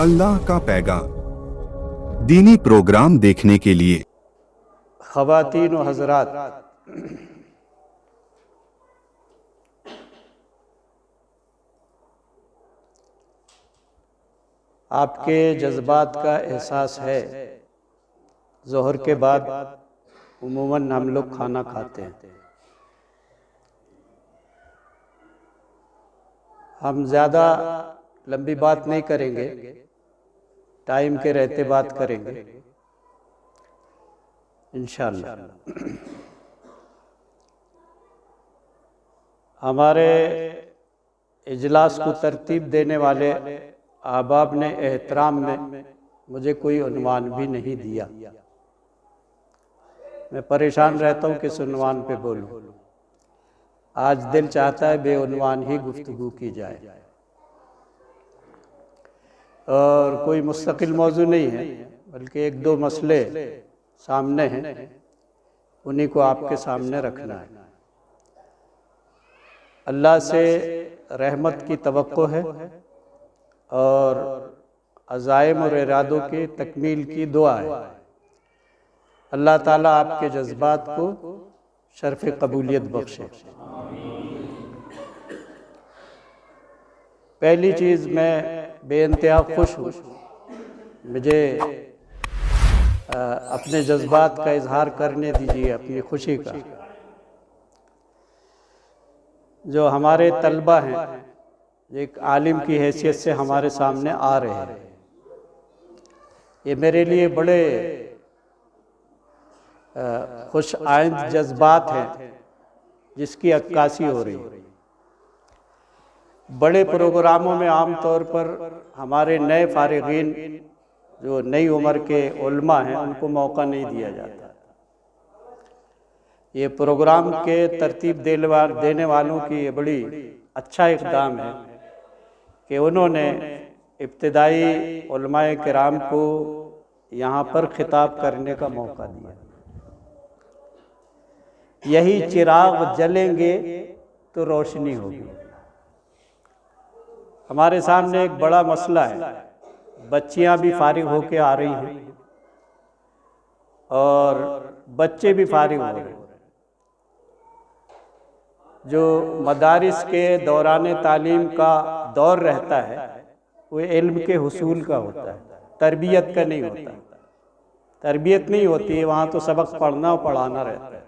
अल्लाह का पैगाम दीनी प्रोग्राम देखने के लिए ख़वातीन व हज़रात, आपके जज्बात का एहसास है। ज़ोहर के बाद उमूमन हम लोग खाना खाते हैं। हम ज़्यादा लंबी बात नहीं करेंगे, टाइम के रहते बात करेंगे इंशाअल्लाह। हमारे इजलास को तरतीब देने वाले अहबाब ने एहतराम में मुझे कोई उन्वान भी नहीं दिया। मैं परेशान रहता हूँ किस उन्वान पे बोलूँ। आज दिल चाहता है बेउन्वान ही गुफ्तगू की जाए, और कोई मुस्तकिल मौजू नहीं है, बल्कि एक दो मसले सामने हैं, उन्हीं को आपके सामने रखना है। अल्लाह से रहमत की तवक्को है और अज़ाइम और इरादों की तकमील की दुआ है। अल्लाह ताला आपके जज्बात को शर्फ़ कबूलियत बख्शे। पहली चीज़, मैं बेइंतहा खुश हूँ। मुझे अपने जज्बात का इजहार करने दीजिए, अपनी खुशी का। जो हमारे तलबा हैं, एक आलिम की हैसियत से हमारे सामने आ रहे हैं, ये मेरे लिए बड़े खुश आइंद जज्बात हैं जिसकी अक्कासी हो रही है। बड़े प्रोग्रामों में आम तौर पर हमारे नए फारिगीन, जो नई उम्र के उल्मा हैं, उनको मौका नहीं दिया जाता। ये प्रोग्राम के तरतीब देने वालों की ये बड़ी अच्छा इक़दाम है कि उन्होंने इब्तिदाई उलमाए किराम को यहाँ पर खिताब करने का मौका दिया। यही चिराग जलेंगे तो रोशनी होगी। हमारे सामने एक बड़ा मसला है, बच्चियां भी फारिग होके आ रही हैं और बच्चे भी फारिग हो रहे हैं। जो मदारिस के दौरान तालीम का दौर रहता है वो इल्म के हुसूल का होता है, तरबियत का नहीं होता। तरबियत नहीं होती है वहाँ, तो सबक पढ़ना और पढ़ाना रहता है।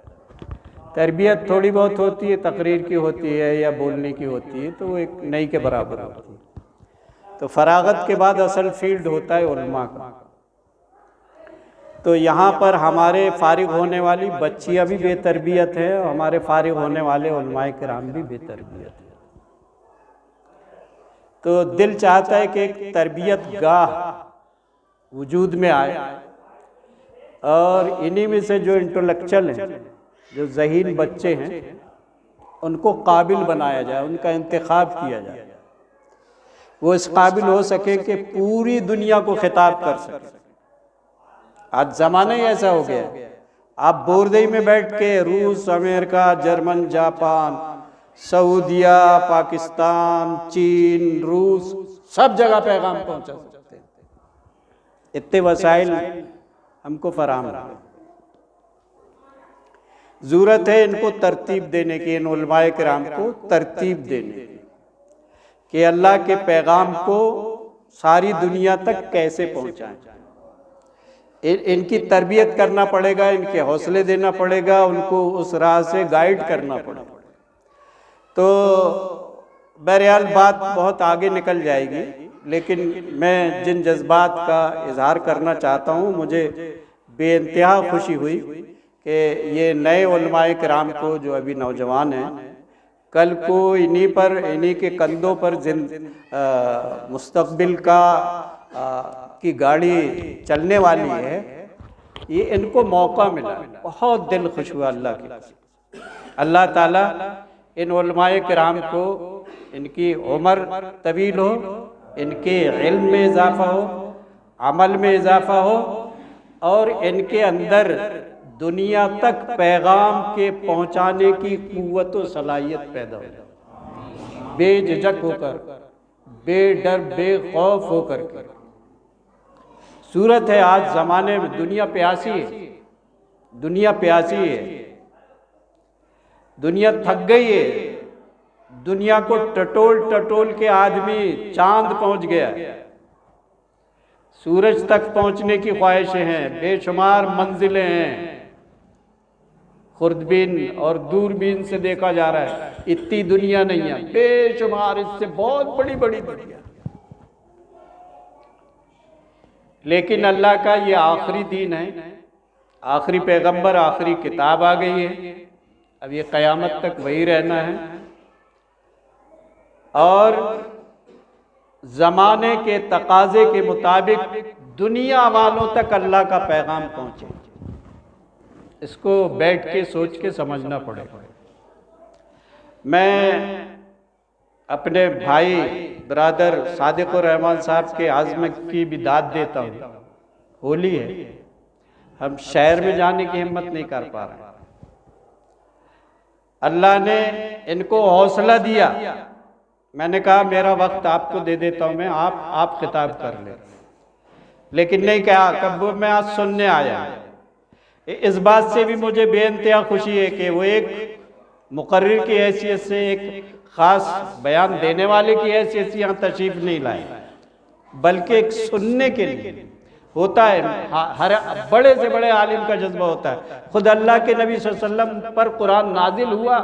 तरबियत थोड़ी बहुत होती है, तकरीर की होती है या बोलने की होती है, तो वो एक नई के बराबर होती है। तो फरागत के बाद असल फील्ड होता है उल्मा का। तो यहाँ पर हमारे फारिग होने वाली बच्चियाँ भी बेतरबियत है और हमारे फारिग होने वाले उलमाए किराम भी बेतरबियत है। तो दिल चाहता है कि एक तरबियत गाह वजूद में आए और इन्हीं में से जो इंटेलेक्चुअल हैं, जो ज़हीन बच्चे हैं, उनको काबिल बनाया जाए, उनका इंतखाब किया जाए। वो इस काबिल हो सके कि पूरी दुनिया को खिताब कर सके। आज ज़माना ही ऐसा हो गया है, आप बोरदई में बैठ के रूस, अमेरिका, जर्मन, जापान, सऊदिया, पाकिस्तान, चीन, रूस, सब जगह पैगाम पहुंचा सकते हैं। इतने वसाइल हमको फराहम है। ज़रूरत है इनको तरतीब देने की, इन उलमाए किराम को तरतीब देने की कि अल्लाह के पैगाम को सारी दुनिया तक कैसे पहुंचाएं। इनकी तरबियत करना पड़ेगा, इनके हौसले देना पड़ेगा, उनको उस राह से गाइड करना पड़ेगा। तो बहरहाल बात बहुत आगे निकल जाएगी, लेकिन मैं जिन जज्बात का इजहार करना चाहता हूँ, मुझे बेइंतहा खुशी हुई कि ये नए उलमाए किराम को, जो अभी नौजवान हैं, कल को इन्हीं के कंधों पर मुस्तकबिल की गाड़ी चलने वाली है। ये इनको मौका मिला, बहुत दिल खुश हुआ। अल्लाह ताला इन उलमाए किराम को, इनकी उम्र तवील हो, इनके इल्म में इजाफा हो, अमल में इजाफा हो, और इनके अंदर दुनिया तक पैगाम के पहुंचाने की कुव्वत व सलाहियत पैदा हो, बेझिझक होकर, बेडर बेखौफ होकर के सूरत है आज ज़माने में, दुनिया प्यासी है, दुनिया प्यासी है, दुनिया थक गई है, दुनिया को टटोल टटोल के आदमी चांद पहुंच गया, सूरज तक पहुंचने की ख्वाहिशें हैं, बेशुमार मंजिलें हैं, खुर्दबीन और दूरबीन से देखा जा रहा है इतनी दुनिया नहीं है, बेशुमार, इससे बहुत बड़ी बड़ी दुनिया। लेकिन अल्लाह का ये आखिरी दीन है, आखिरी पैगंबर, आखिरी किताब आ गई है, अब ये क़यामत तक वही रहना है और ज़माने के तकाजे के मुताबिक दुनिया वालों तक अल्लाह का पैगाम पहुँचे। इसको बैठ के सोच के समझना पड़ेगा। मैं अपने भाई ब्रदर सादिकुर रहमान साहब के आज़म की भी दाद देता हूँ। होली है, हम शहर में जाने की हिम्मत नहीं कर पा रहे। अल्लाह ने इनको हौसला दिया, मैंने कहा मेरा वक्त आपको दे देता हूँ मैं, आप खिताब कर ले, लेकिन नहीं कहा। कब मैं आज सुनने आया, इस बात से भी मुझे बेइंतहा खुशी है कि वो एक मुकर्रिर की हैसियत से, एक ख़ास बयान देने वाले की हैसियत से यहाँ तशरीफ़ नहीं लाए, बल्कि एक सुनने के लिए होता है। हर बड़े से बड़े आलिम का जज्बा होता है। खुद अल्लाह के नबी सल्लल्लाहु अलैहि वसल्लम पर कुरान नाजिल हुआ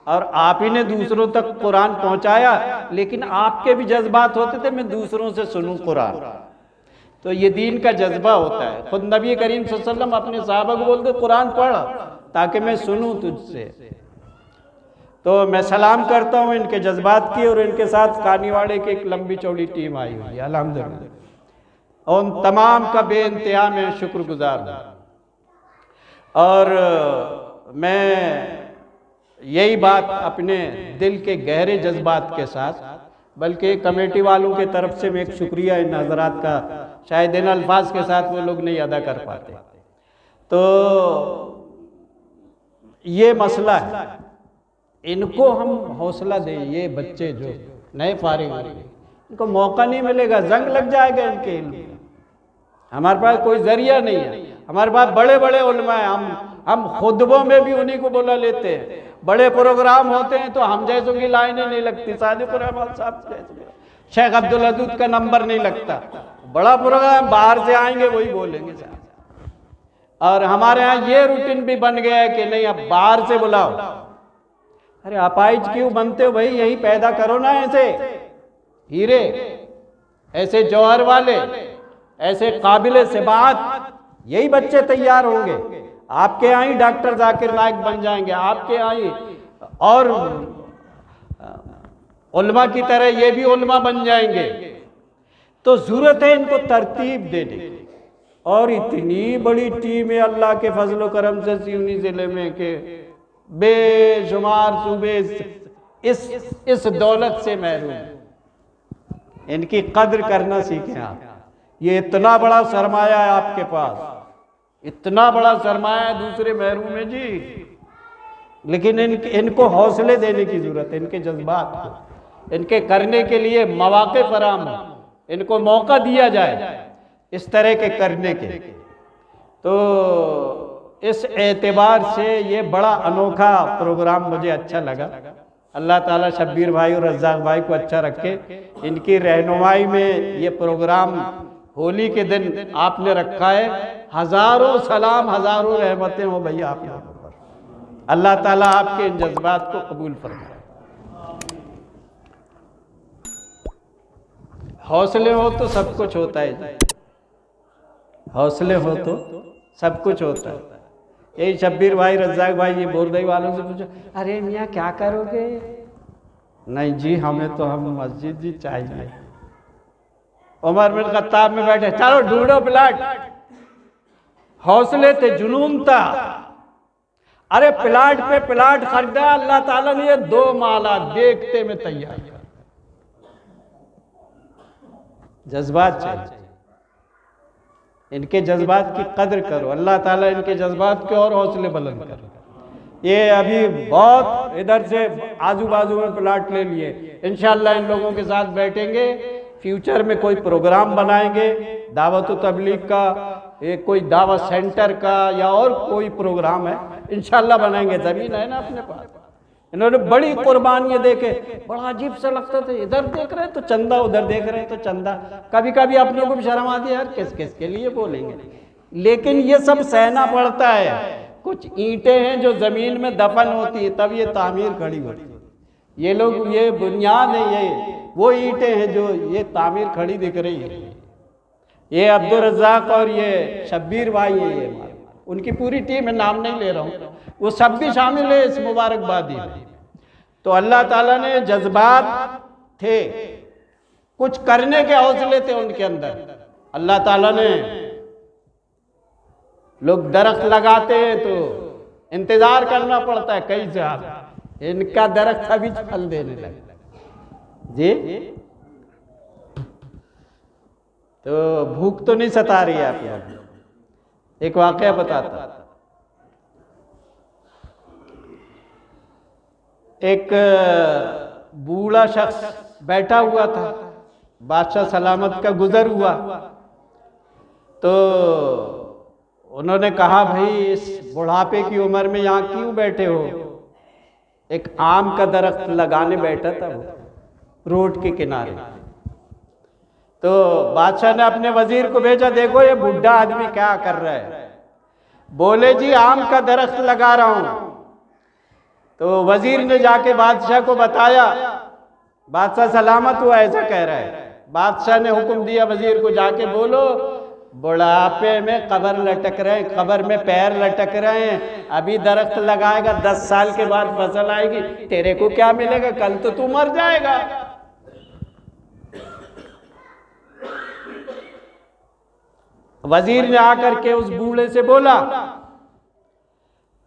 और आप ही ने दूसरों तक कुरान पहुँचाया, लेकिन आपके भी जज्बात होते थे मैं दूसरों से सुनूँ कुरान। तो ये दीन का जज्बा होता है। खुद नबी करीम सल्लल्लाहु अलैहि वसल्लम अपने सहाबा को बोलते कुरान पढ़ ताकि मैं सुनूं तुझसे। तो मैं सलाम करता हूँ इनके जज्बात की, और इनके साथ कानीवाड़े की एक लंबी चौड़ी टीम आई हुई है अल्हम्दुलिल्लाह, और उन तमाम का बेइंतहा मैं शुक्रगुजार हूँ। और मैं यही बात अपने दिल के गहरे जज्बात के साथ, बल्कि कमेटी वालों की तरफ से मैं एक शुक्रिया इन हजरात का शायद इन अल्फाज के साथ वो लोग नहीं अदा कर पाते। तो ये मसला है, इनको हम हौसला दें। ये बच्चे जो नए फारिग हैं इनको मौका नहीं मिलेगा, जंग लग जाएगा इनके इल्म। हमारे पास कोई जरिया नहीं है, हमारे पास बड़े बड़े उलमा हैं, हम खुतबों में भी उन्हीं को बुला लेते हैं। बड़े प्रोग्राम होते हैं तो हम जैसों की लाइनें नहीं लगती, सादिकुर रहमान साहब जैसे, शेख अब्दुल अदूद का नंबर नहीं लगता। बड़ा प्रोग्राम, बाहर से आएंगे वही बोलेंगे साहब। और हमारे यहाँ ये रूटीन भी बन गया है कि नहीं अब बाहर से बुलाओ। अरे अपाइज क्यों बनते हो भाई, यही पैदा करो ना ऐसे हीरे, ऐसे जौहर वाले, ऐसे काबिल से बात, यही बच्चे तैयार होंगे। आपके यहाँ ही डॉक्टर जाकिर नाइक बन जाएंगे, आपके यहाँ ही, और उलमा की तरह ये भी उलमा बन जाएंगे। तो जरूरत है इनको तरतीब देने की। और इतनी बड़ी टीम है अल्लाह के फजल करम से सिवनी जिले में के बेशुमार सूबे इस दौलत से महरूम। इनकी कद्र करना सीखें आप। ये इतना बड़ा सरमाया है आपके पास, इतना बड़ा सरमाया है, दूसरे महरूम है जी। लेकिन इनको हौसले देने की जरूरत है, इनके जज्बात को, इनके करने के लिए मौके फराहम हो, इनको मौका दिया जाए इस तरह के करने के। तो इस एतबार से ये बड़ा अनोखा प्रोग्राम मुझे अच्छा लगा। अल्लाह ताला शब्बीर भाई और रज़ाक भाई को अच्छा रखे। इनकी रहनुमाई में ये प्रोग्राम होली के दिन आपने रखा है। हजारों सलाम, हजारों रहमतें हो भैया आप लोगों पर। अल्लाह ताला आपके इन जज्बात को कबूल फरमाए। हौसले हो तो सब कुछ होता है, हौसले हो तो सब कुछ होता है। यही शब्बीर भाई, रज़ाक भाई ये बोरदई वालों से पूछो, अरे मियाँ क्या करोगे? नहीं जी हमें तो हम मस्जिद जी चाहिए। उमर बिन खत्ताब में बैठे, चलो ढूंढो प्लाट। हौसले थे, जुनून था। अरे प्लाट पे प्लाट खरीदा, अल्लाह ताला ने ये 2 माला देखते में तैयार किया। जज्बात चाहिए, इनके जज्बात की कदर करो। अल्लाह ताला इनके जज्बात के और हौसले बुलंद करो। ये अभी बहुत इधर से आजू बाजू में प्लाट ले लिए, इंशाअल्लाह इन लोगों के साथ बैठेंगे, फ्यूचर में कोई प्रोग्राम बनाएंगे, दावत व तबलीग का एक कोई दावत सेंटर का या और कोई प्रोग्राम है, इंशाल्लाह बनाएंगे। ज़मीन है ना अपने पास। इन्होंने बड़ी कुर्बानियाँ देके, बड़ा अजीब सा लगता था, इधर देख रहे हैं तो चंदा, उधर देख रहे हैं तो चंदा। कभी कभी अपने को भी शर्म आती है, यार किस किस के लिए बोलेंगे, लेकिन ये सब सहना पड़ता है। कुछ ईंटें हैं जो ज़मीन में दफन होती है, तब ये तामीर खड़ी होती है। ये लोग, ये बुनियाद है, ये वो ईंटें हैं जो ये तामीर खड़ी दिख रही है। ये अब्दुल रज़ाक और ये शब्बीर भाई है, ये उनकी पूरी टीम है, नाम नहीं ले रहा हूँ, वो सब भी शामिल है इस मुबारकबादी में। तो अल्लाह ताला ने जज्बात थे, कुछ करने के हौसले थे उनके अंदर। अल्लाह ताला ने, लोग दरख्त लगाते हैं तो इंतजार करना पड़ता है कई साल, इनका दरख्त अभी फल देने लगा जी। तो भूख तो नहीं सता रही है आपको। एक वाकया बताता, एक बूढ़ा शख्स बैठा हुआ था, बादशाह सलामत का गुजर हुआ, तो उन्होंने कहा, भाई इस बुढ़ापे की उम्र में यहाँ क्यों बैठे हो? एक आम का दरख्त लगाने बैठा था वो रोड के किनारे। तो बादशाह ने अपने वजीर को भेजा, देखो ये बुढ़ा आदमी क्या कर रहा है। बोले, जी आम का दरख्त लगा रहा हूं। तो वजीर ने जाके बादशाह को बताया, बादशाह सलामत हुआ ऐसा कह रहा है। बादशाह ने हुक्म दिया वजीर को, जाके बोलो बुढ़ापे में कब्र लटक रहे हैं, कब्र में पैर लटक रहे हैं, अभी दरख्त लगाएगा 10 साल के बाद फसल आएगी, तेरे को क्या मिलेगा, कल तो तू मर जाएगा। वजीर ने आकर के उस बूढ़े से बोला,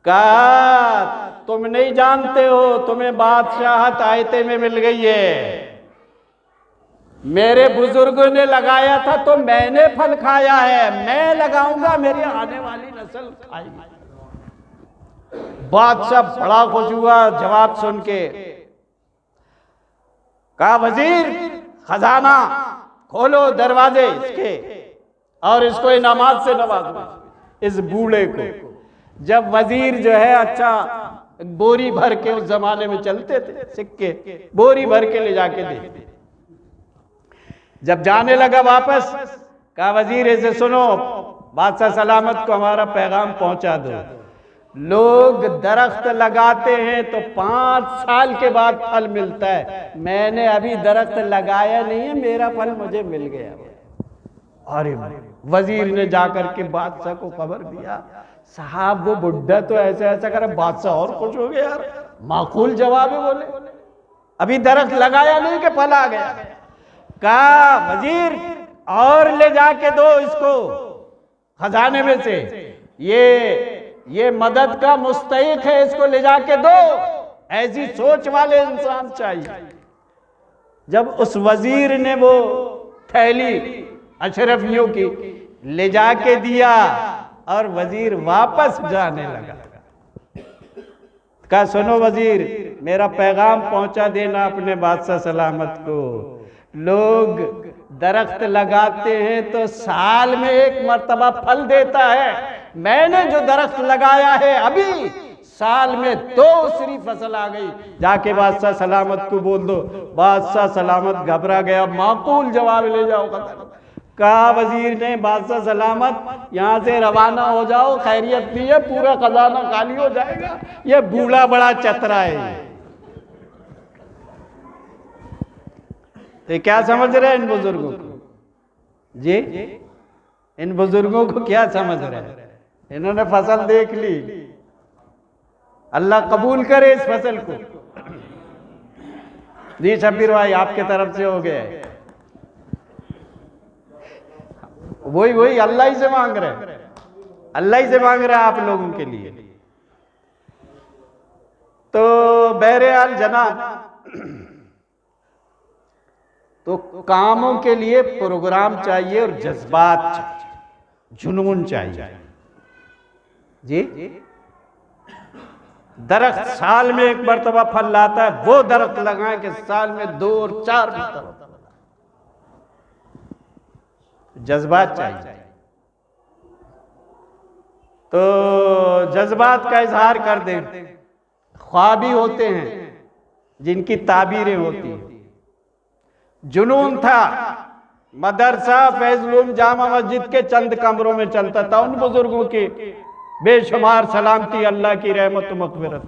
कहा तुम नहीं जानते हो, तुम्हें बादशाहत आयते में मिल गई है, मेरे बुजुर्गों ने लगाया था तो मैंने फल खाया है, मैं लगाऊंगा मेरी आने वाली नस्ल खाएगी। बादशाह बड़ा खुश हुआ जवाब सुन के। कहा, वजीर खजाना खोलो, दरवाजे इसके, और इसको इनामात से नवाजो इस बूढ़े को। जब वजीर जो है, अच्छा बोरी भर के, उस जमाने में चलते थे सिक्के, बोरी भर के ले जाके दे। जब जाने लगा वापस, कहा वजीर ऐसे सुनो, बादशाह सलामत को हमारा पैगाम पहुंचा दो, लोग दरख्त लगाते हैं तो 5 साल के बाद फल मिलता है, मैंने अभी दरख्त लगाया नहीं है, मेरा फल मुझे मिल गया। अरे वजीर ने जाकर के बादशाह को खबर दिया, साहब वो बुढ़ा तो ऐसा ऐसा करे। बादशाह और खुश हो गया, यार माकूल जवाब है। बोले, अभी दरख्त लगाया नहीं कि फल आ गया। कहा, वजीर और ले जाके दो इसको खजाने में से, ये मदद का मुस्तहिक है, इसको ले जाके दो। ऐसी सोच वाले इंसान चाहिए। जब उस वजीर ने वो थैली अशरफियों की ले जाके दिया और वजीर वापस जाने लगा, कहा सुनो वजीर, मेरा पैगाम पहुंचा देना अपने बादशाह सलामत को, लोग दरख्त लगाते हैं तो साल में 1 मर्तबा फल देता है, मैंने जो दरख्त लगाया है अभी साल में 2 फसल आ गई, जाके बादशाह सलामत को बोल दो। बादशाह सलामत घबरा गया, माकूल जवाब ले जाओ। कहा वजीर ने, बादशाह सलामत यहाँ से रवाना हो जाओ, खैरियत नहीं है, पूरा खजाना खाली हो जाएगा, ये बूढ़ा बड़ा चतरा है। तो क्या समझ रहे हैं इन बुजुर्गों को जी? इन बुजुर्गों को क्या समझ रहे हैं? इन्होंने फसल देख ली, अल्लाह कबूल करे इस फसल को। जी शब्बीर भाई, आपके तरफ से हो गया है। वही अल्लाह ही से मांग रहे हैं, अल्लाह ही से मांग रहे हैं आप लोगों के लिए। तो बहरहाल जनाब, तो कामों के लिए प्रोग्राम चाहिए और जज्बात चाहिए, जुनून चाहिए जी। दरख्त साल में 1 मरतबा फल लाता है, वो दरख्त लगाएं कि साल में 2 और 4 मरतबा। जज्बात चाहिए। तो जज्बात का इजहार कर दें। ख्वाबी होते हैं जिनकी ताबीरें होती हैं। जुनून था, मदरसा फैजुल जामा मस्जिद के चंद कमरों में चलता था। उन बुजुर्गों की बेशुमार सलामती, अल्लाह की रहमत मग़फ़िरत।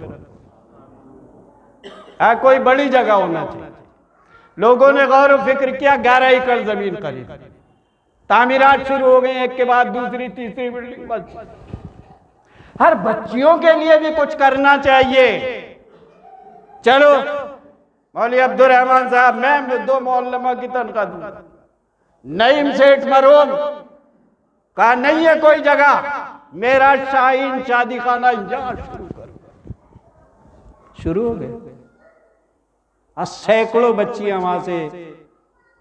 कोई बड़ी जगह होना चाहिए। लोगों ने गौर व फिक्र किया, 11 एकड़ जमीन खरीदी, तामीरात शुरू हो गई, एक के बाद दूसरी तीसरी बिल्डिंग बस। हर बच्चियों के लिए भी कुछ करना चाहिए। चलो मौलवी अब्दुर्रहमान साहब, मैं 2 मौलमा की तनख्वाह दूं। नईम सेठ मरहूम कहा नहीं है कोई जगह, मेरा शाहीन शादी खाना यहाँ शुरू करूंगा। शुरू हो गए। सैकड़ों बच्चियां वहां से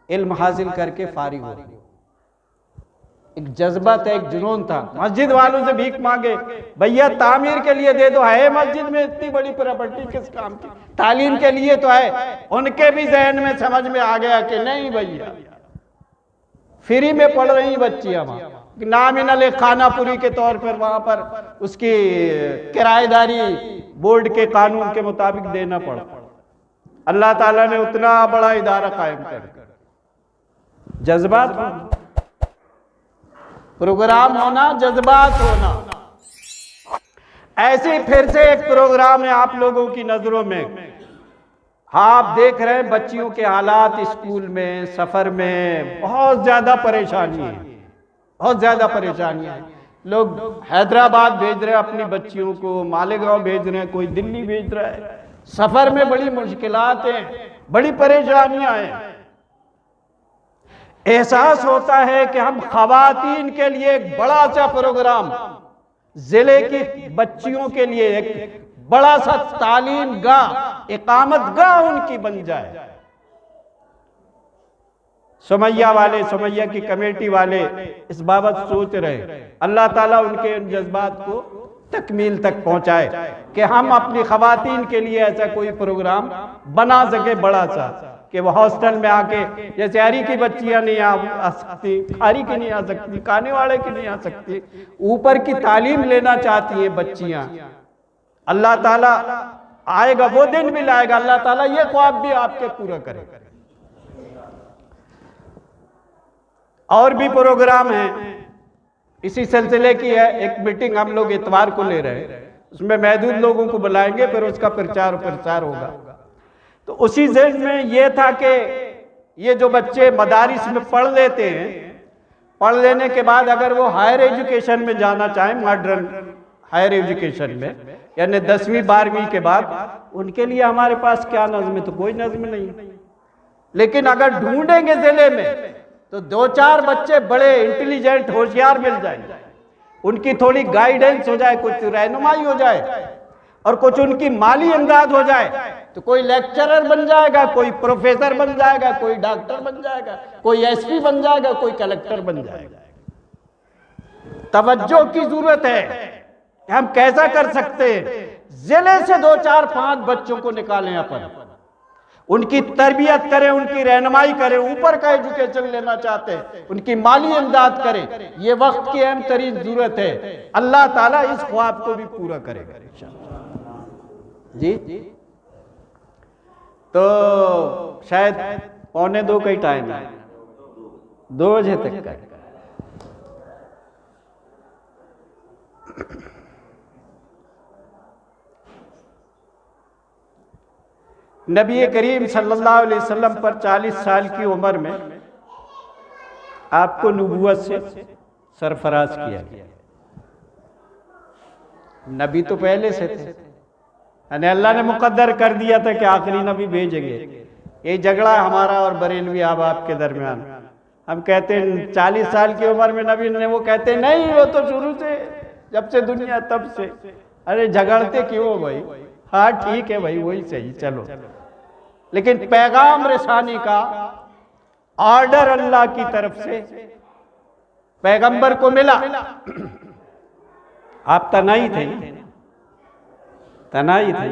इल्म हासिल करके फारिग हो गई। एक जज्बा था, एक जुनून था। मस्जिद वालों से भीख मांगे, भैया तामीर के लिए दे दो। है मस्जिद में इतनी बड़ी प्रॉपर्टी किस काम की? तालीम के लिए तो है। उनके भी जहन में समझ में आ गया कि नहीं भैया, फ्री में पढ़ रही बच्चियां वहां, नामिनल खानापुरी के तौर पर वहां पर उसकी किराएदारी बोर्ड के कानून के मुताबिक देना पड़ा। अल्लाह ताला ने उतना बड़ा इदारा कायम कर। जज्बात होना, प्रोग्राम होना, जज्बात होना। ऐसे फिर से एक प्रोग्राम है आप लोगों की नजरों में। हाँ, आप देख रहे हैं बच्चियों के हालात स्कूल में, सफर में बहुत ज्यादा परेशानी है, बहुत ज्यादा परेशानी है। लोग हैदराबाद भेज रहे हैं अपनी बच्चियों को, मालेगांव भेज रहे हैं, कोई दिल्ली भेज रहा है। सफर में बड़ी मुश्किलात हैं, बड़ी परेशानियां हैं। एहसास होता है कि हम खवातीन के लिए एक बड़ा सा प्रोग्राम, जिले की बच्चियों के लिए एक बड़ा सा तालीम गाह, इकामत गाह उनकी बन जाए। सुमैया वाले, सुमैया की कमेटी वाले इस बाबत सोच रहे। अल्लाह ताला उनके उन जज्बात को तकमील तक पहुंचाए कि हम अपनी खवातीन के लिए ऐसा कोई प्रोग्राम बना सके बड़ा सा, कि वो हॉस्टल में आके, जैसे हरी की बच्चियां नहीं आ सकती, खारी की नहीं आ सकती, खाने वाले की नहीं आ सकती, ऊपर की तालीम लेना चाहती है बच्चियां। अल्लाह ताला आएगा, वो दिन भी लाएगा, अल्लाह ताला ये ख्वाब भी आपके पूरा करेगा। और भी प्रोग्राम है, इसी सिलसिले की है एक मीटिंग हम लोग इतवार को ले रहे हैं। उसमें महदूद लोगों को बुलाएंगे, फिर उसका प्रचार प्रसार होगा। तो उसी जहन में ये था कि ये जो बच्चे मदारिस में पढ़ लेते हैं, पढ़ लेने के बाद अगर वो हायर एजुकेशन में जाना चाहें, मॉडर्न हायर एजुकेशन में, यानी 10वीं 12वीं के बाद, उनके लिए हमारे पास क्या नज़्म है? तो कोई नज़्म नहीं। लेकिन अगर ढूंढेंगे जिले में तो 2-4 बच्चे बड़े इंटेलिजेंट होशियार मिल जाएंगे, उनकी थोड़ी गाइडेंस हो जाए, कुछ रहनुमाई हो जाए और कुछ उनकी माली इमदाद हो जाए, तो कोई लेक्चरर बन जाएगा, कोई प्रोफेसर बन जाएगा, कोई डॉक्टर बन जाएगा, कोई एसपी बन जाएगा, कोई कलेक्टर बन जाएगा। तवज्जो की जरूरत है कि हम कैसा कर सकते हैं। जिले से 2-4-5 बच्चों को निकालें, अपन उनकी तरबियत करें, उनकी रहनुमाई करें, ऊपर का एजुकेशन लेना चाहते हैं, उनकी माली इमदाद करें। ये वक्त की अहम तरीन जरूरत है। अल्लाह ताला इस ख्वाब को भी पूरा करेगा इंशाअल्लाह। जी, तो शायद 1:45 का ही टाइम है, 2 बजे तक का। नबी करीम सल्लल्लाहु अलैहि वसल्लम पर 40 साल की उम्र में आपको नबूवत से सरफराज किया गया। नबी तो पहले से थे, यानी अल्लाह ने मुकद्दर कर दिया था कि आखिरी नबी भेजेंगे। ये झगड़ा हमारा और बरेलवी अहबाब के दरमियान। हम कहते हैं 40 साल की उम्र में नबी ने, वो कहते नहीं, वो तो शुरू से, जब से दुनिया तब से। अरे झगड़ते क्यों भाई? हाँ ठीक है भाई, वही सही, चलो। लेकिन पैगाम रसानी का ऑर्डर अल्लाह की तरफ से पैगंबर को मिला। आप तनाई थे, तनाई थे,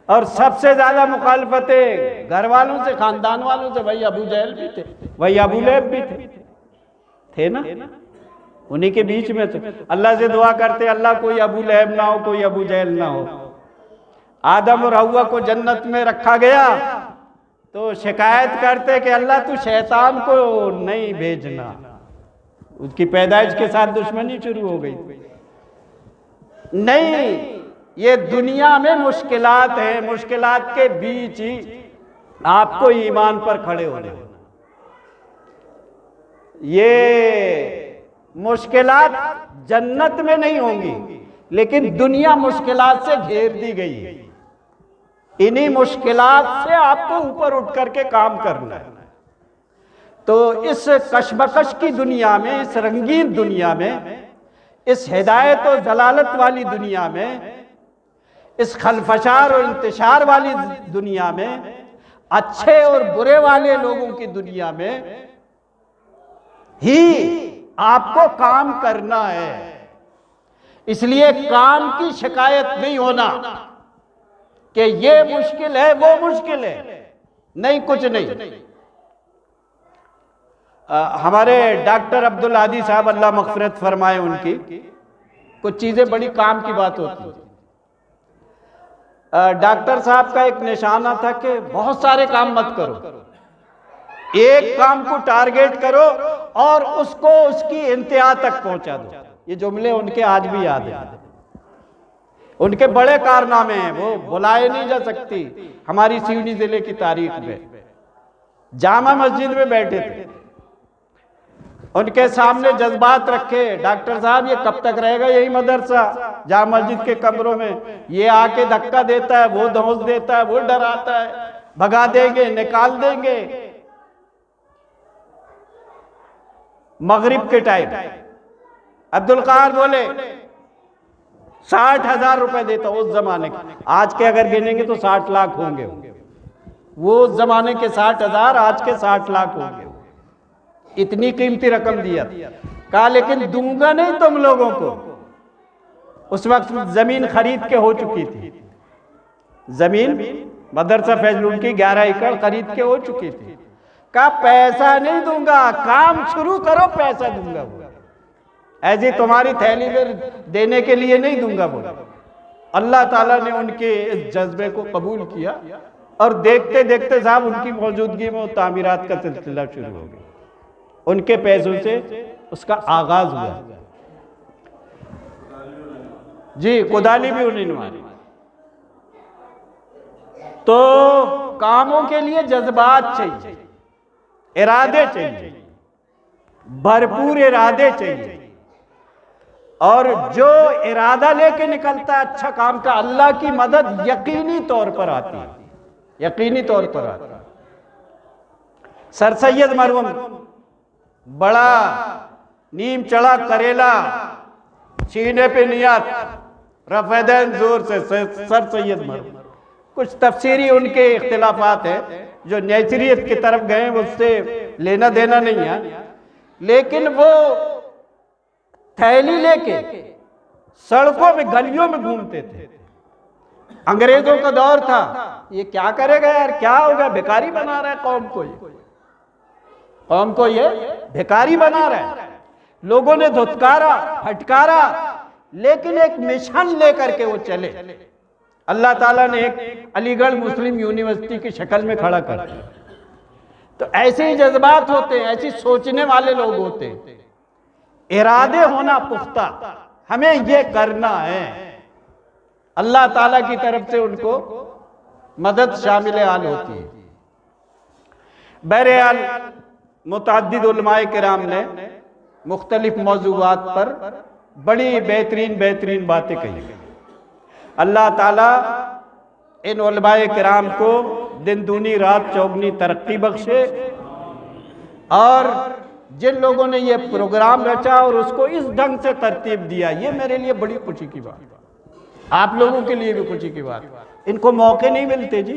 और सबसे ज्यादा मुखालफतें घर वालों से, खानदान वालों से। भाई अबू जहल भी थे, भाई अबू लहब भी थे, थे ना, उन्हीं के बीच में थे। अल्लाह से दुआ करते अल्लाह कोई अबू लहब ना हो, कोई अबू जहल ना हो। आदम और हव्वा को जन्नत में रखा गया तो शिकायत करते कि अल्लाह तू शैतान को नहीं भेजना। उसकी पैदाइश के साथ दुश्मनी शुरू हो गई। नहीं, ये दुनिया में मुश्किलात हैं, मुश्किलात के बीच ही आपको ईमान पर खड़े होने होना। ये मुश्किलात जन्नत में नहीं होंगी, लेकिन दुनिया मुश्किलात से घेर दी गई है। इन्हीं मुश्किलात से आपको ऊपर उठ करके काम करना है। तो इस कशमकश की दुनिया में, इस रंगीन दुनिया में, इस हिदायत और जलालत वाली दुनिया में, इस खलफशार और इंतशार वाली दुनिया में, अच्छे और बुरे वाले लोगों की दुनिया में ही आपको काम करना है। इसलिए काम की शिकायत नहीं होना कि ये मुश्किल है, वो मुश्किल है, नहीं, कुछ नहीं। हमारे डॉक्टर अब्दुल हादी साहब, अल्लाह मग़फ़िरत फरमाए उनकी, कुछ चीजें बड़ी काम की बात होती है। डॉक्टर साहब का एक निशाना था कि बहुत सारे काम मत करो, एक काम को टारगेट करो और उसको उसकी इंतहा तक पहुंचा दो। ये जुमले उनके आज भी याद है। उनके बड़े कारनामे हैं, वो भुलाए नहीं जा सकती। हमारी सिवनी जिले की तारीख में जामा मस्जिद में बैठे थे, उनके सामने जज्बात रखे, डॉक्टर साहब ये कब तक रहेगा यही मदरसा जामा मस्जिद के कमरों में? ये आके धक्का देता है, वो धौंस देता है, वो डराता है, भगा देंगे, निकाल देंगे। मगरिब के टाइम अब्दुल क़ाहर बोले 60,000 रुपए देता उस जमाने के, आज के अगर गिनेंगे तो 60 लाख होंगे। वो उस जमाने के 60,000, आज के 60 लाख होंगे। इतनी कीमती रकम दिया। कहा लेकिन दूंगा नहीं तुम लोगों को। उस वक्त जमीन खरीद के हो चुकी थी, जमीन मदरसा फैजलुल की 11 एकड़ खरीद के हो चुकी थी। कहा पैसा नहीं दूंगा, काम शुरू करो पैसा दूंगा। ऐसी तुम्हारी थैली में देने के लिए नहीं दूंगा। बोला अल्लाह ताला ने उनके इस जज्बे को कबूल किया और देखते देखते साहब उनकी मौजूदगी में तामीरात का सिलसिला शुरू हो गया। उनके पैसों से उसका आगाज हुआ। जी, कुदाली भी उन्हीं ने मारी। तो कामों के लिए जज्बात चाहिए, इरादे चाहिए, भरपूर इरादे चाहिए। और जो इरादा लेके निकलता है अच्छा काम का, अल्लाह की मदद यकीनी तौर पर आती है, यकीनी तौर पर आती है। सर सैयद मरहूम बड़ा नीम चढ़ा करेला, सीने पे नियत, रफ़ैदैन जोर से सर सैयद मरहूम। कुछ तफसीरी उनके इख्तिलाफात है, जो नेचरियत की तरफ गए उससे लेना देना नहीं है। लेकिन वो थैली लेके सड़कों में गलियों में घूमते थे। अंग्रेजों का दौर था, ये क्या करेगा यार, क्या होगा, भिखारी बना रहा है कौम को, कौम को ये भिखारी बना रहा है। लोगों ने धुतकारा, फटकारा, लेकिन एक मिशन लेकर के वो चले। अल्लाह ताला ने एक अलीगढ़ मुस्लिम यूनिवर्सिटी की शक्ल में खड़ा कर दिया। तो ऐसे ही जज्बात होते हैं, ऐसी सोचने वाले लोग होते हैं, इरादे होना पुख्ता, हमें ये करना है। अल्लाह ताला की तरफ से उनको मदद शामिल हाल होती है। बहरहाल मुतअद्दिद उलमाए किराम ने मुख्तलिफ मौज़ूआत पर बड़ी बेहतरीन बातें कही। अल्लाह ताला इन उलमाए किराम को दिन दूनी रात चौगनी तरक्की बख्शे। और जिन लोगों ने ये प्रोग्राम रचा और उसको इस ढंग से तरतीब दिया, ये मेरे लिए बड़ी खुशी की बात, आप लोगों के लिए भी खुशी की बात। इनको मौके नहीं मिलते जी,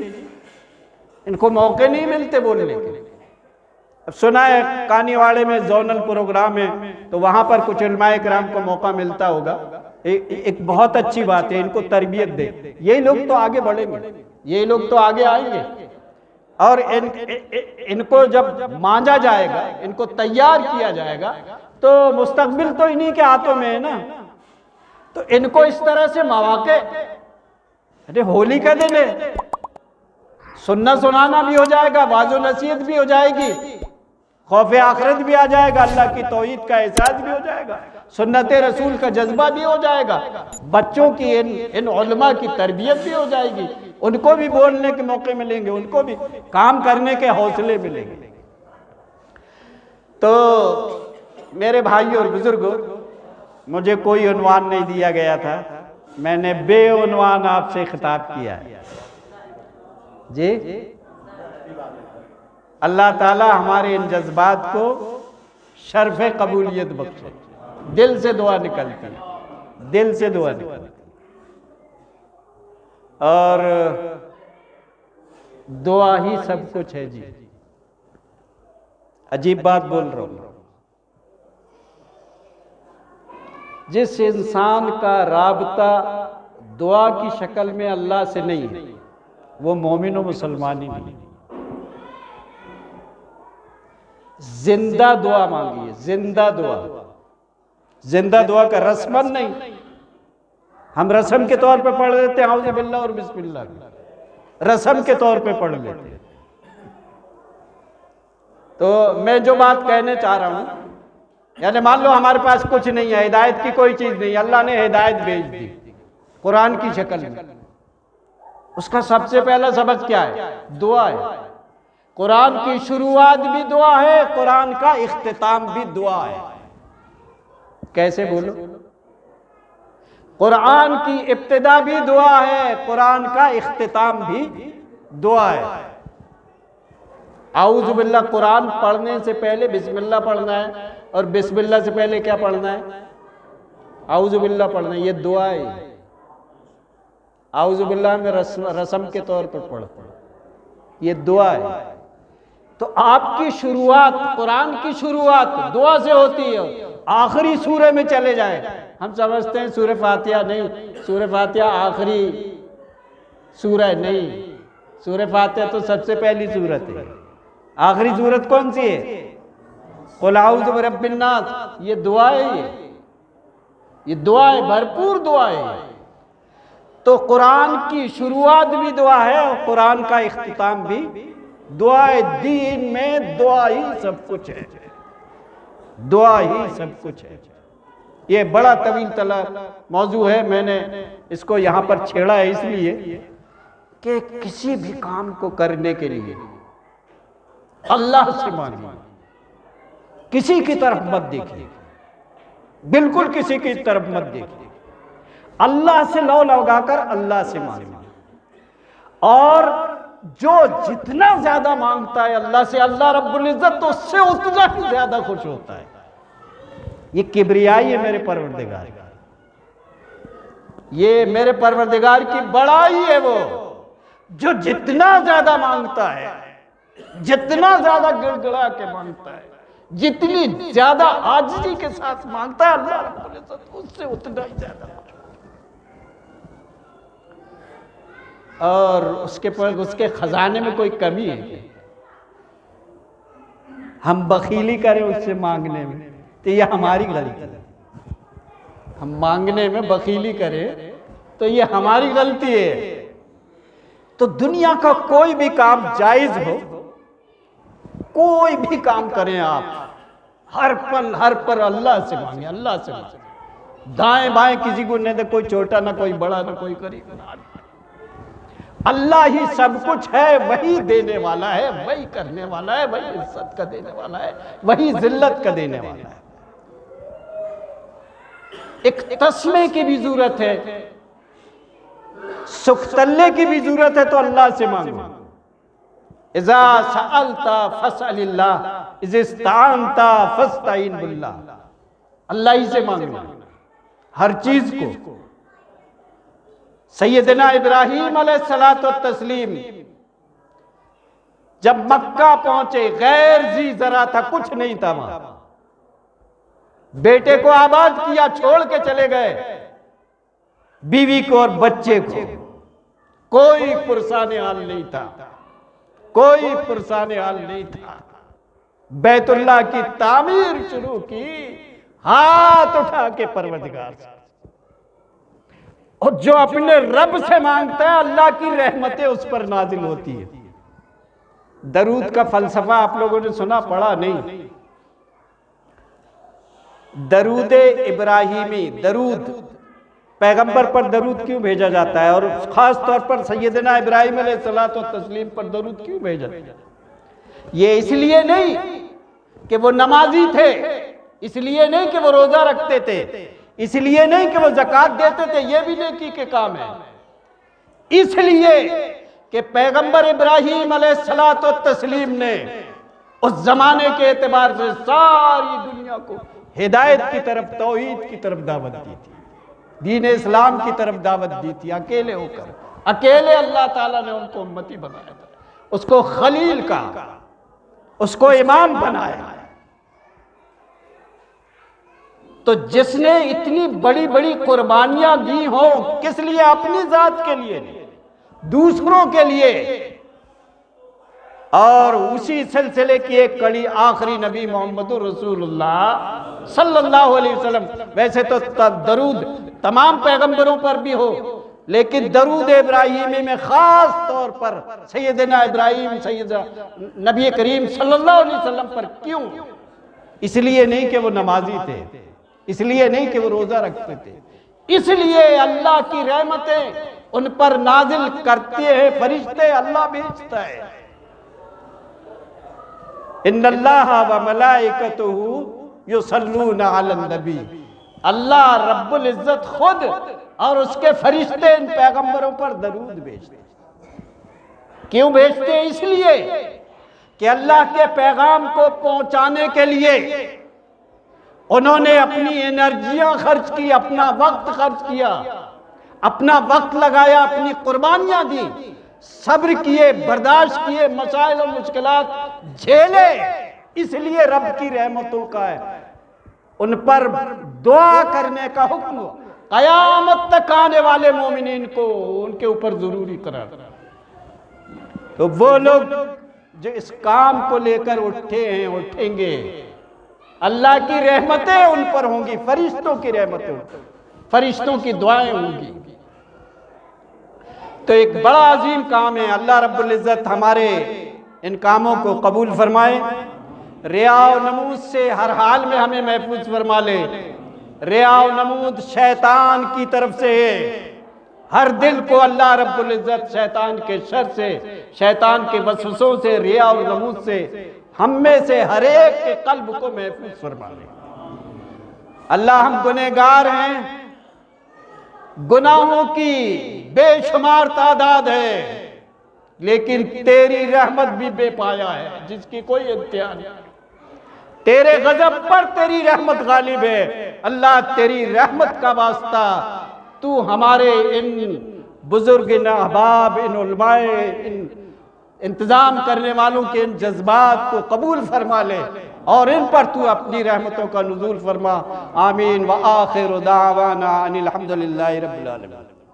इनको मौके नहीं मिलते बोलने के। अब सुना है कानीवाड़े में जोनल प्रोग्राम है, तो वहां पर कुछ उलमाए किराम को मौका मिलता होगा। एक बहुत अच्छी बात है, इनको तरबियत दे। यही लोग तो आगे बढ़ेंगे, यही लोग तो आगे आएंगे। और इनको जब मांजा जाएगा, इनको तैयार किया जाएगा, तो मुस्तकबिल तो इन्हीं के हाथों में है ना। तो इनको इस तरह से मौके, अरे होली का दिन है, सुनना सुनाना भी हो जाएगा, वाजो नसीहत भी हो जाएगी, खौफ आखिरत भी आ जाएगा, अल्लाह की तौहीद का एहसास भी हो जाएगा, सुन्नत रसूल का जज्बा भी हो जाएगा, बच्चों की इन उलमा की तरबियत भी हो जाएगी, उनको भी बोलने के मौके मिलेंगे, उनको भी काम करने के हौसले मिलेंगे। तो मेरे भाई और बुजुर्गों, मुझे कोई उन्वान नहीं दिया गया था, मैंने बेउन्वान आपसे खिताब किया है जी। अल्लाह ताला हमारे इन जज्बात को शर्फ कबूलियत बख्शे। दिल से दुआ निकलती है, दिल से दुआ निकलती है, और दुआ ही सब कुछ है जी। अजीब बात बोल रहा हूं, जिस इंसान का राबता दुआ की शक्ल में अल्लाह से नहीं है, वो मोमिन और मुसलमान ही नहीं। जिंदा दुआ मांगिए, जिंदा दुआ, जिंदा दुआ का रस्मन नहीं। हम रस्म के तौर पे पढ़ लेते हैं औज़ु बिल्लाह और बिस्मिल्लाह, रस्म के तौर पे पढ़ लेते हैं। तो मैं जो बात कहने चाह रहा हूं, यानी मान लो हमारे पास कुछ नहीं है, हिदायत की कोई चीज नहीं, अल्लाह ने हिदायत भेज दी कुरान की शक्ल में, उसका सबसे पहला सबक क्या है? दुआ है। कुरान की शुरुआत भी दुआ है, कुरान का इख्तिताम भी दुआ है। कैसे बोलो? कुरान की इब्तिदा भी दुआ है, कुरान का इख्तिताम भी दुआ है। आऊज़ु बिल्लाह कुरान पढ़ने से पहले बिस्मिल्लाह पढ़ना है, और बिस्मिल्लाह से पहले क्या पढ़ना है? आऊज़ु बिल्लाह पढ़ना है, ये दुआ है। आऊज़ु बिल्लाह में रस्म के तौर पर पढ़ते हैं, ये दुआ है। तो आपकी शुरुआत, कुरान की शुरुआत दुआ से होती है। आखिरी सूरे में चले जाए, हम समझते हैं सूरह फातिहा, नहीं, सूरह फातिहा आखिरी सूरह नहीं, सूरह फातिहा तो सबसे पहली सूरत है। आखिरी सूरत कौन सी है? कुल आऊज़ु बिरब्बिन नास, ये दुआ है, ये दुआ है, भरपूर दुआ है। तो कुरान की शुरुआत भी दुआ है और कुरान का इख्तिताम भी दुआ है। दीन में दुआ ही सब कुछ है, दुआ ही सब कुछ है। ये बड़ा तवील तला मौजू है, मैंने इसको यहां पर छेड़ा है इसलिए कि किसी भी काम को करने के लिए अल्लाह से मांगिए, किसी की तरफ मत देखिए, बिल्कुल किसी की तरफ मत देखिए। अल्लाह से लौ लगाकर अल्लाह से मांगिए, और जो जितना ज्यादा मांगता है अल्लाह से, अल्लाह रब्बुल इज्जत तो उससे उतना ही ज्यादा खुश होता है। ये किब्रियाई है मेरे परवरदिगार, ये मेरे परवरदिगार की बड़ाई है। वो जो जितना ज्यादा मांगता है, जितना ज्यादा गिड़गिड़ा के मांगता है, जितनी ज्यादा आजिज़ी के साथ मांगता है, अल्लाह रब्बुल इज्जत उससे उतना ही ज्यादा खुश। और उसके पर उसके खजाने में कोई कमी है? हम बखीली करें उससे मांगने में, तो यह हमारी गलती है। हम मांगने में बखीली करें तो ये हमारी गलती है। तो दुनिया का कोई भी काम जायज हो, कोई भी काम करें आप, हर पल अल्लाह से मांगे, अल्लाह से मांगे। दाएं बाएं किसी को नहीं दे, कोई छोटा ना कोई बड़ा ना कोई करीब ना। अल्लाह ही सब कुछ है, वही देने वाला है, वही करने वाला है, वही इज्जत का देने वाला है, वही जिल्लत का देने वाला है। एक तस्मे की भी जरूरत है, सुख्तल्ले की भी जरूरत है, तो अल्लाह से मांगो। इज़ा सअलता फसअलिल्लाह, इज़ा इस्तअनता फस्तईन बिल्लाह। अल्लाह ही से मांगना हर चीज को। सैयदना इब्राहीम अलैहिस्सलातु वत्तस्लीम जब मक्का पहुंचे, गैर जी जरा था, कुछ नहीं था वहां। बेटे को आबाद किया, छोड़ के चले गए, बीवी को और बच्चे को। कोई पुरसाने हाल नहीं था, कोई पुरसाने हाल नहीं था। बैतुल्लाह की तामीर शुरू की, हाथ उठा के परवरदिगार से। और जो अपने रब से मांगता है अल्लाह की रहमतें उस पर नाजिल होती है। दरूद का फलसफा आप लोगों ने सुना, पढ़ा नहीं? दरूद इब्राहिमी, दरूद पैगंबर पर दरूद क्यों भेजा जाता है, और खास तौर पर सैयदना इब्राहिम अलैहिस्सलातो तस्लीम पर दरूद क्यों भेजा जाता है? ये इसलिए नहीं कि वो नमाजी थे, इसलिए नहीं कि वो रोजा रखते थे, इसलिए नहीं कि वो ज़कात देते थे, ये भी नेकी के काम है। इसलिए कि पैगंबर इब्राहिम अलैहिस्सलातो तस्लीम ने उस जमाने के एतबार से सारी दुनिया को हिदायत की तरफ, तौहीद की तरफ दावत दी थी, दीन इस्लाम की तरफ दावत दी थी। अकेले होकर, अकेले अल्लाह ताला ने उनको उम्मती बनाया था, उसको खलील का, उसको इमाम बनाया। तो जिसने इतनी बड़ी बड़ी कुर्बानियां दी हो, किस लिए? अपनी जात के लिए, दूसरों के लिए। और उसी सिलसिले की एक कड़ी आखिरी नबी मोहम्मद रसूलुल्लाह सल्लल्लाहु अलैहि वसल्लम। वैसे तो दरूद तमाम पैगंबरों पर भी हो, लेकिन दरूद इब्राहिमी में खास तौर पर सैयदना इब्राहिम, सैयदना नबी करीम सल्लल्लाहु अलैहि वसल्लम पर क्यों? इसलिए नहीं कि वो नमाजी थे, इसलिए नहीं कि वो रोजा रखते थे, इसलिए अल्लाह की रहमतें उन पर नाजिल करते हैं फरिश्ते, अल्लाह भेजता है। इन्नल्लाह व मलाइकतुहु युसल्लूना अलन नबी। अल्लाह रब्बुल इज्जत खुद और उसके फरिश्ते इन पैगंबरों पर दरूद भेजते हैं। क्यों भेजते हैं? इसलिए कि अल्लाह के पैगाम को पहुंचाने के लिए उन्होंने अपनी एनर्जियां खर्च की, अपना वक्त खर्च किया, अपना वक्त लगाया, अपनी कुर्बानियां दी, सब्र किए, बर्दाश्त किए, मसाइल और मुश्किलात झेले। इसलिए रब की रहमतों का है उन पर दुआ करने का हुक्म कयामत तक आने वाले मोमिनीन को उनके ऊपर जरूरी करार। तो वो लोग जो इस काम को लेकर उठे हैं, उठेंगे, अल्लाह की रहमतें उन पर होंगी, फरिश्तों की रहमतें, फरिश्तों की दुआएं होंगी। तो एक बड़ा अजीम काम है। अल्लाह रब्बुल इज्जत हमारे इन कामों को कबूल फरमाए, रिया और नमूद से हर हाल में हमें महफूज फरमा ले। रिया और नमूद शैतान की तरफ से है। हर दिल को अल्लाह रब्बुल इज्जत शैतान के शर से, शैतान के वसवसों से, रिया और नमूद से हम में से हर एक के कल्ब को महफूज फरमा ले। अल्लाह हम गुनहगार हैं, गुनाहों की बेशुमार तादाद है, लेकिन तेरी रहमत भी बेपाया है जिसकी कोई इंतहा नहीं। तेरे गजब पर तेरी रहमत गालिब है। अल्लाह तेरी रहमत का वास्ता तू हमारे इन बुजुर्ग, इन अहबाब, इन उलमाए, इन इंतजाम करने वालों के इन जज्बात को कबूल फरमा ले और इन पर तू अपनी रहमतों का नुज़ूल फरमा। आमीन व आखिर दावाना अनिल हम्दुलिल्लाहि रब्बिल आलमीन।